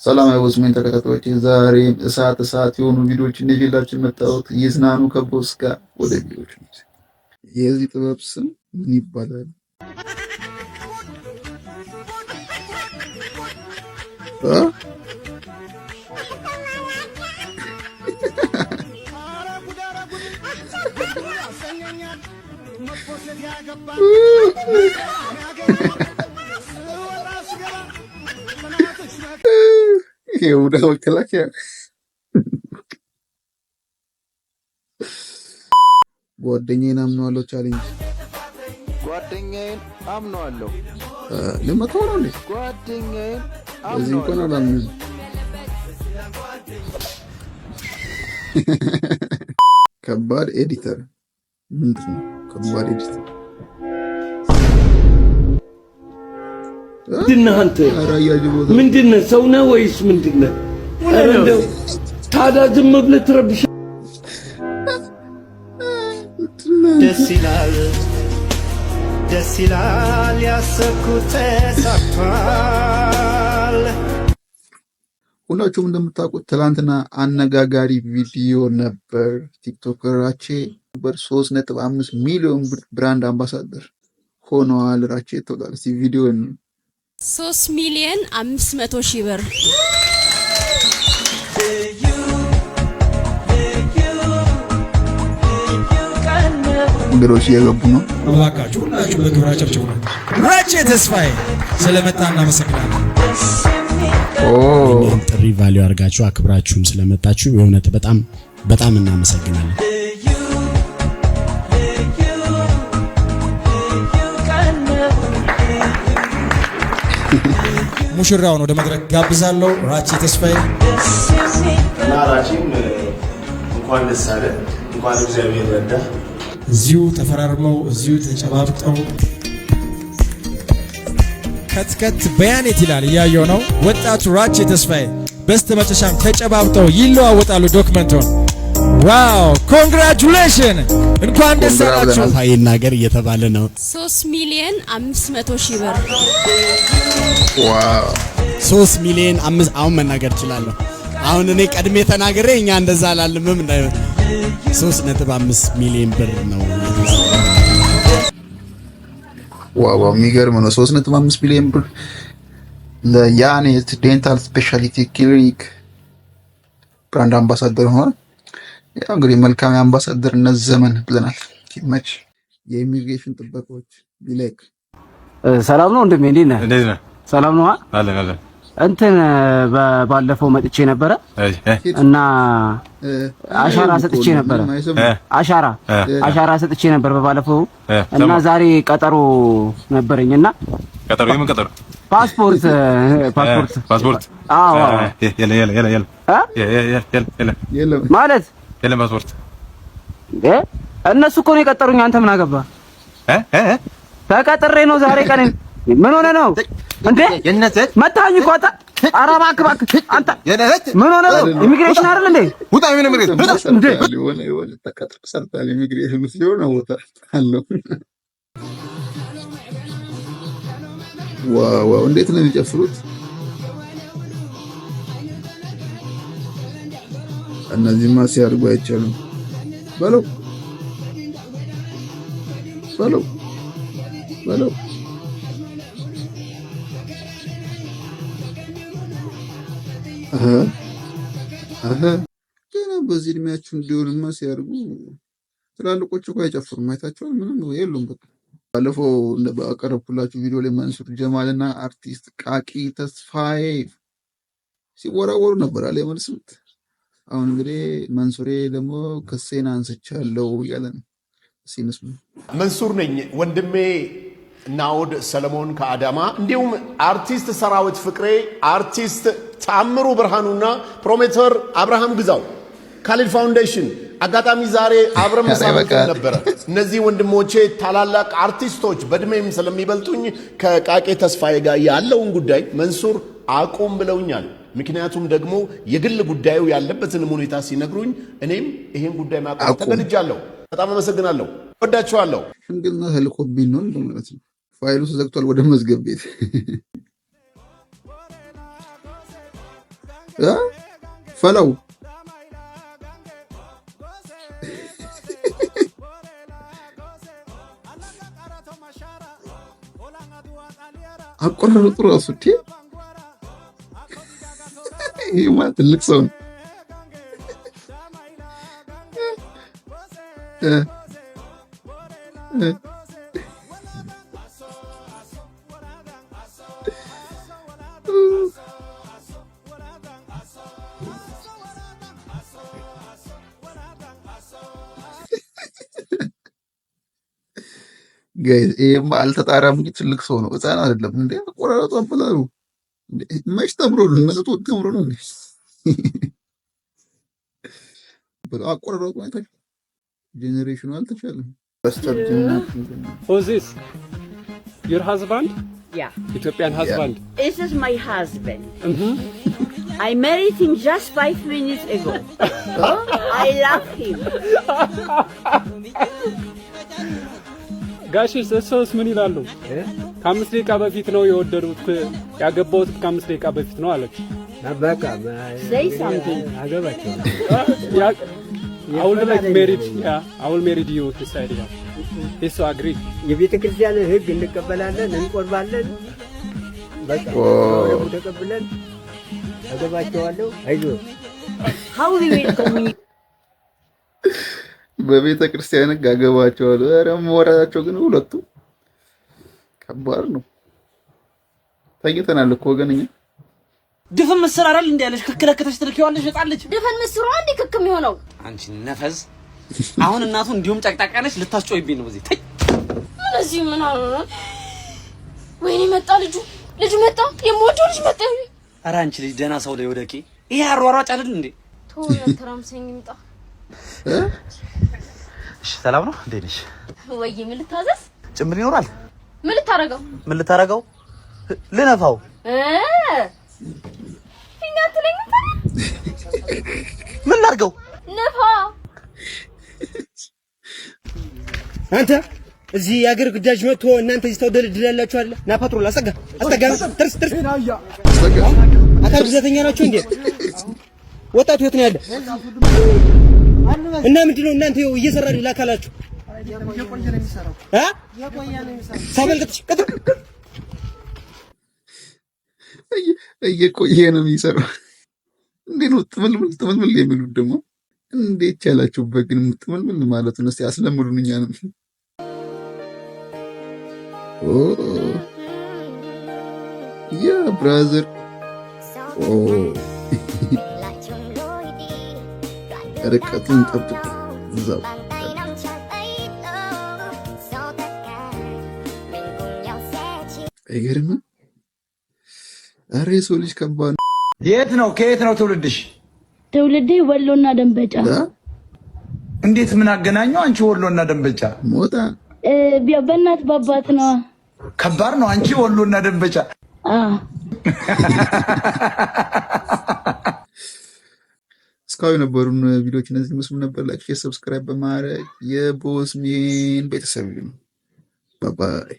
ሰላም አይወስሜን ተከታታዮች፣ ዛሬ እሳት የሆኑ ቪዲዮዎችን ይዤላችሁ መጣሁት። ይዝናኑ ከቦስ ጋር ወደ ቪዲዮዎች ነው። የዚህ ጥበብ ስም ምን ይባላል? ይሄ ወደ መከላከያ ጓደኛዬን አምነዋለሁ ቻሌንጅ ጓደኛዬን አምነዋለሁ ለመተው ነው እንዴ? ጓደኛዬን እዚህ እንኳን አላምንም። ከባድ ኤዲተር ምንድን ነው? ከባድ ኤዲተር ምንድነህ አንተ? ምንድነህ? ሰው ነህ ወይስ ምንድነህ? እንደው ታዲያ ዝም ብለህ ትረብሽ። ደስ ይላል ያሰብኩት ተሳክቷል። ሁላችሁም እንደምታውቁት ትላንትና አነጋጋሪ ቪዲዮ ነበር። ቲክቶከራቼ ነበር 3.5 ሚሊዮን ብራንድ አምባሳደር ሆነዋል። ራቼ ተወዳል። እስቲ ቪዲዮን 3,500,000 ብር እንግዶች እየገቡ ነው። እባካችሁ ሁላችሁ በክብር አጨብጭቡ። ራቼ ተስፋዬ ስለመጣ እናመሰግናለን። ጥሪ ቫልዩ አድርጋችሁ አክብራችሁም ስለመጣችሁ የእውነት በጣም እናመሰግናለን። ሙሽራውን ወደ መድረክ ጋብዛለሁ። ራቼ ተስፋዬ እና ራቼም እንኳን ደስ አለ፣ እንኳን እግዚአብሔር ረዳ። እዚሁ ተፈራርመው እዚሁ ተጨባብጠው ከትከት በያኔት ይላል እያየው ነው። ወጣቱ ራቼ ተስፋዬ በስተመጨረሻም ተጨባብጠው ይለዋወጣሉ ዶክመንቱን። ዋው ኮንግራቹሌሽን፣ እንኳን ደስ አላችሁ። ይናገር እየተባለ ነው። 3,500,000 ብር ዋው 3,500,000 አሁን መናገር እችላለሁ። አሁን እኔ ቀድሜ ተናግሬ እኛ እንደዛ አላልምም እንዳይሆን 3.5 ሚሊዮን ብር ነው። ዋው የሚገርም ነው። 3.5 ሚሊዮን ብር ለያኔት ዴንታል ስፔሻሊቲ ክሊኒክ ብራንድ አምባሳደር ሆኗል። ያው እንግዲህ መልካም የአምባሳደርነት ዘመን ብለናል። ይመች። የኢሚግሬሽን ጥበቃዎች ቢላክ ሰላም ነው እንደምን እንዴ ነህ? ሰላም ነው አለ እንትን ባለፈው መጥቼ ነበረ እና አሻራ ሰጥቼ ነበረ። አሻራ ሰጥቼ ነበር በባለፈው እና ዛሬ ቀጠሮ ነበረኝና ቀጠሮ የምን ቀጠሮ? ፓስፖርት አዎ የለም ማለት የለም ፓስፖርት እነሱ እኮ ነው የቀጠሩኝ። አንተ ምን አገባ? ተቀጥሬ ነው ዛሬ ቀን። ምን ሆነ ነው እንዴ? መታኝ እኮ አንተ። ኧረ እባክህ አንተ ምን ሆነ ነው? ኢሚግሬሽን አይደል እንዴ? ውጣ። ምን ኢሚግሬሽን እንዴ? የሆነ ተቀጥሮ ሰርታል። ኢሚግሬሽን ሲሆን ቦታ አለው። ዋው እንዴት ነው የሚጨፍሩት? እነዚህማ ሲያድጉ አይቻልም። በለው ገና በዚህ እድሜያችሁ እንዲሆንማ ሲያድጉ ትላልቆቹ እኮ አይጨፍሩም። አይታችኋል? ምንም የሉም። በቃ ባለፈው ባቀረብኩላችሁ ቪዲዮ ላይ መንሱር ጀማልና አርቲስት ቃቂ ተስፋዬ ሲወራወሩ ነበር አለ መልስት። አሁን እንግዲህ መንሱሬ ደግሞ ክሴን አንስቻለሁ እያለ ነው። ሲነስሙ መንሱር ነኝ ወንድሜ ናውድ ሰለሞን ከአዳማ፣ እንዲሁም አርቲስት ሰራዊት ፍቅሬ፣ አርቲስት ታምሩ ብርሃኑና ፕሮሜተር አብርሃም ግዛው ካሊድ ፋውንዴሽን አጋጣሚ ዛሬ አብረን መሳተፍ ነበረ። እነዚህ ወንድሞቼ ታላላቅ አርቲስቶች በእድሜም ስለሚበልጡኝ ከቃቄ ተስፋዬ ጋር ያለውን ጉዳይ መንሱር አቁም ብለውኛል። ምክንያቱም ደግሞ የግል ጉዳዩ ያለበትን ሁኔታ ሲነግሩኝ እኔም ይሄን ጉዳይ ማቆም ተገድጃለሁ። በጣም አመሰግናለሁ። ወዳችኋለሁ። ሽምግልና ተልኮብኝ ነው ማለት ነው። ፋይሉ ተዘግቷል ወደ መዝገብ ቤት ፈላው አቆራረጡ ራሱ ይሄማ ትልቅ ሰው ነው። ጋይስ ይሄማ አልተጣራም እንጂ ትልቅ ሰው ነው፣ ህፃን አይደለም እንዴ! አቆራረጡ አበላሉ መች ተምሮ ነው እነሱ ተምሮ ነው እንዴ? አቆራረጡ አይታችሁ ጄኔሬሽኑ አልተቻለም። በስተርጅና Who's this? Your husband? Yeah. Ethiopian husband. This is my husband. I married him just 5 minutes ago. I love him. ጋሽ ሰውስ ምን ይላሉ? ከ5 ደቂቃ በፊት ነው የወደዱት ያገባሁት ከ5 ደቂቃ በፊት ነው አለች። በቃ say something. አገባቸው I will like married. Yeah, I will marry you. He said, yeah. He's so agree. የቤተ ክርስቲያን ህግ እንቀበላለን፣ እንቆርባለን። በቃ ተቀብለን አገባቸዋለሁ። አይዞህ How we will communicate? በቤተ ክርስቲያን ህግ አገባቸዋለሁ። ኧረ ወራቸው ግን ሁለቱ ከባድ ነው። ታይተናል እኮ ወገንኛ ድፍን ምስር አይደል እንዴ ያለሽ ክክለከተሽ ትልኪዋለሽ እጣለች ድፍን ምስሩ አንዴ ክክም ይሆነው አንቺ ነፈዝ አሁን እናቱ እንዲሁም ጨቅጣቃነሽ ልታስጮይብኝ ነው እዚህ ተይ እዚህ ምን አለ ወይኔ መጣ ልጁ መጣ የሞጆ ልጅ መጣ ኧረ አንቺ ልጅ ደህና ሰው ላይ ወደቂ ይሄ አሯሯጭ አይደል እንዴ ቶሎ ተራምሰኝ ይምጣ እሺ ሰላም ነው እንዴ ነሽ ወይ ምን ልታዘዝ ጭምር ይኖራል ምን ልታረገው ልነፋው ምን ላድርገው ነፋ አንተ እዚህ የአገር ግዳጅ መጥቶ እናንተ እዚህ ተወደድላላችሁ አይደል? ና ፓትሮል አስጠጋ ትርስ አካል ብዛተኛ ናቸው እንዴ? ወጣቱ የት ነው ያለ? እና ምንድነው እናንተ እየሰራችሁ ላካላችሁ? የቆየ ነው የሚሰራው ሳበልከት እየቆየ ነው የሚሰራው። እንዴት ነው ጥምልምል የሚሉት ደግሞ እንዴት ቻላችሁበት? ግን ጥምልምል ማለት ነው። እስቲ አስለምዱን እኛንም። ኦ ያ ብራዘር ኦ ርቀቱን ጠብቅ እዛው አይገርምም? ኧረ የሰው ልጅ ከባድ ነው። የት ነው? ከየት ነው ትውልድሽ? ትውልዴ ወሎና ደንበጫ። እንዴት ምን አገናኘው? አንቺ ወሎና ደንበጫ? ሞታ በእናት በአባት ነው። ከባድ ነው። አንቺ ወሎና ደንበጫ። እስካሁን የነበሩን ቪዲዮዎች እነዚህ መስሉ ነበር። ላይክ፣ ሼር፣ ሰብስክራይብ በማድረግ የቦስሜን ቤተሰብ ነው። ባይ ባይ።